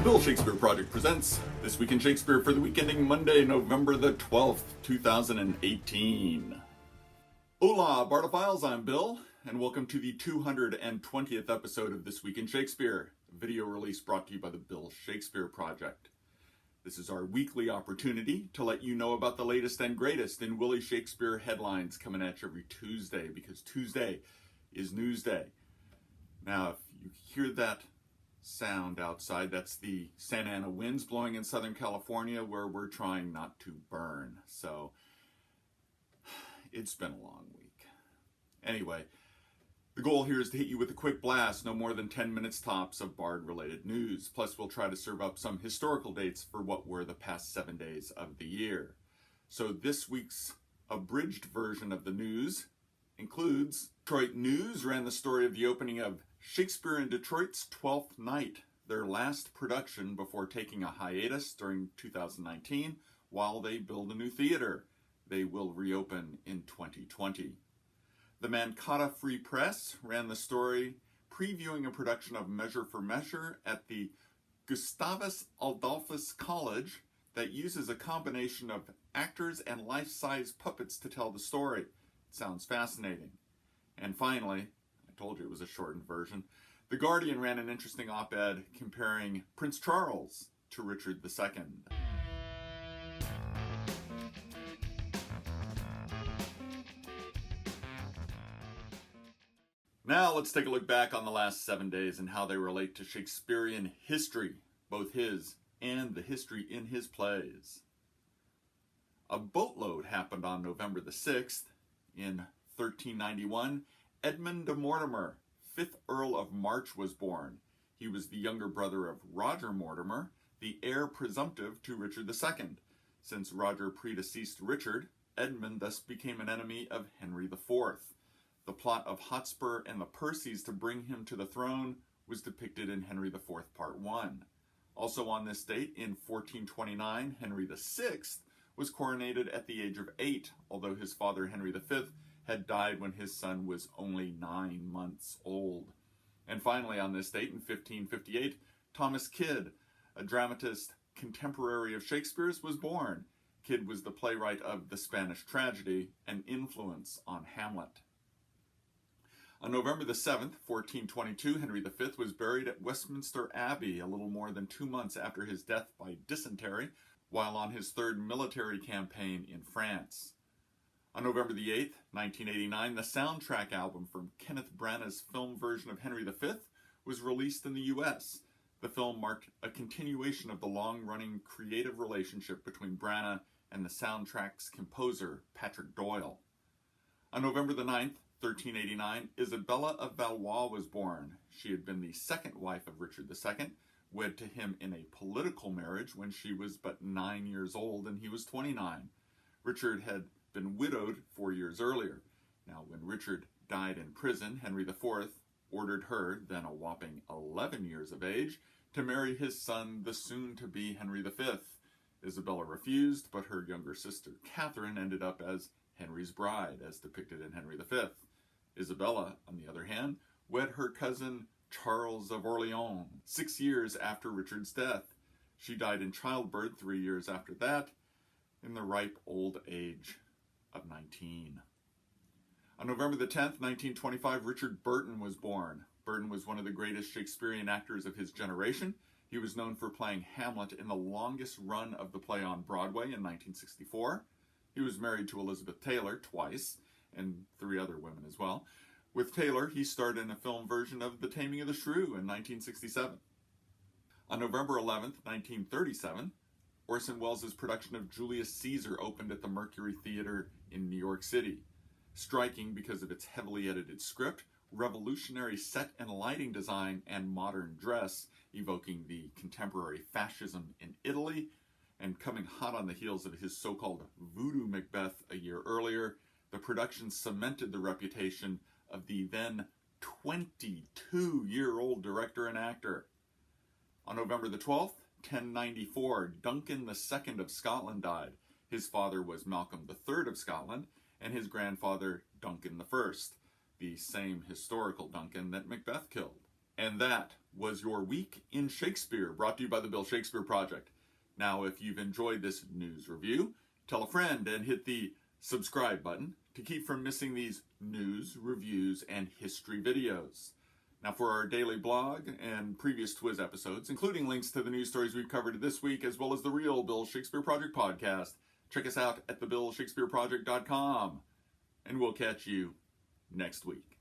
The Bill Shakespeare Project presents This Week in Shakespeare for the week ending Monday, November the 12th, 2018. Hola, Bartophiles, I'm Bill, and welcome to the 220th episode of This Week in Shakespeare, a video release brought to you by the Bill Shakespeare Project. This is our weekly opportunity to let you know about the latest and greatest in Willie Shakespeare headlines coming at you every Tuesday, because Tuesday is News Day. Now, if you hear that sound outside, that's the Santa Ana winds blowing in Southern California, where we're trying not to burn. So it's been a long week. Anyway, the goal here is to hit you with a quick blast, no more than 10 minutes tops of Bard-related news. Plus, we'll try to serve up some historical dates for what were the past 7 days of the year. So this week's abridged version of the news includes Detroit News ran the story of the opening of Shakespeare in Detroit's 12th Night, their last production before taking a hiatus during 2019 while they build a new theater. They will reopen in 2020. The Mancata Free Press ran the story previewing a production of Measure for Measure at the Gustavus Adolphus College that uses a combination of actors and life-size puppets to tell the story. It sounds fascinating. And finally, I told you it was a shortened version, The Guardian ran an interesting op-ed comparing Prince Charles to Richard II. Now let's take a look back on the last 7 days and how they relate to Shakespearean history, both his and the history in his plays. A boatload happened on November the 6th. In 1391, Edmund de Mortimer, 5th Earl of March, was born. He was the younger brother of Roger Mortimer, the heir presumptive to Richard II. Since Roger predeceased Richard, Edmund thus became an enemy of Henry IV. The plot of Hotspur and the Percys to bring him to the throne was depicted in Henry IV Part 1. Also on this date, in 1429, Henry VI was coronated at the age of 8, although his father Henry V had died when his son was only 9 months old. And finally on this date, in 1558, Thomas Kyd, a dramatist contemporary of Shakespeare's, was born. Kyd was the playwright of The Spanish Tragedy, an influence on Hamlet. On November the 7th, 1422, Henry V was buried at Westminster Abbey a little more than 2 months after his death by dysentery, while on his third military campaign in France. On November the 8th, 1989, the soundtrack album from Kenneth Branagh's film version of Henry V was released in the U.S. The film marked a continuation of the long-running creative relationship between Branagh and the soundtrack's composer, Patrick Doyle. On November the 9th, 1389, Isabella of Valois was born. She had been the second wife of Richard II, wed to him in a political marriage when she was but 9 years old and he was 29. Richard had been widowed 4 years earlier. Now, when Richard died in prison, Henry IV ordered her, then a whopping 11 years of age, to marry his son, the soon-to-be Henry V. Isabella refused, but her younger sister, Catherine, ended up as Henry's bride, as depicted in Henry V. Isabella, on the other hand, wed her cousin Charles of Orleans 6 years after Richard's death. She died in childbirth 3 years after that, in the ripe old age of 19. On November the 10th, 1925, Richard Burton was born. Burton was one of the greatest Shakespearean actors of his generation. He was known for playing Hamlet in the longest run of the play on Broadway in 1964. He was married to Elizabeth Taylor twice, and 3 other women as well. With Taylor, he starred in a film version of The Taming of the Shrew in 1967. On November 11th, 1937, Orson Welles' production of Julius Caesar opened at the Mercury Theater in New York City. Striking because of its heavily edited script, revolutionary set and lighting design, and modern dress, evoking the contemporary fascism in Italy, and coming hot on the heels of his so-called Voodoo Macbeth a year earlier, the production cemented the reputation of the then 22-year-old director and actor. On November the 12th, 1094, Duncan II of Scotland died. His father was Malcolm III of Scotland, and his grandfather Duncan I, the same historical Duncan that Macbeth killed. And that was your Week in Shakespeare, brought to you by the Bill Shakespeare Project. Now, if you've enjoyed this news review, tell a friend and hit the subscribe button to keep from missing these news, reviews, and history videos. Now, for our daily blog and previous Twiz episodes, including links to the news stories we've covered this week, as well as the real Bill Shakespeare Project podcast, check us out at thebillshakespeareproject.com. And we'll catch you next week.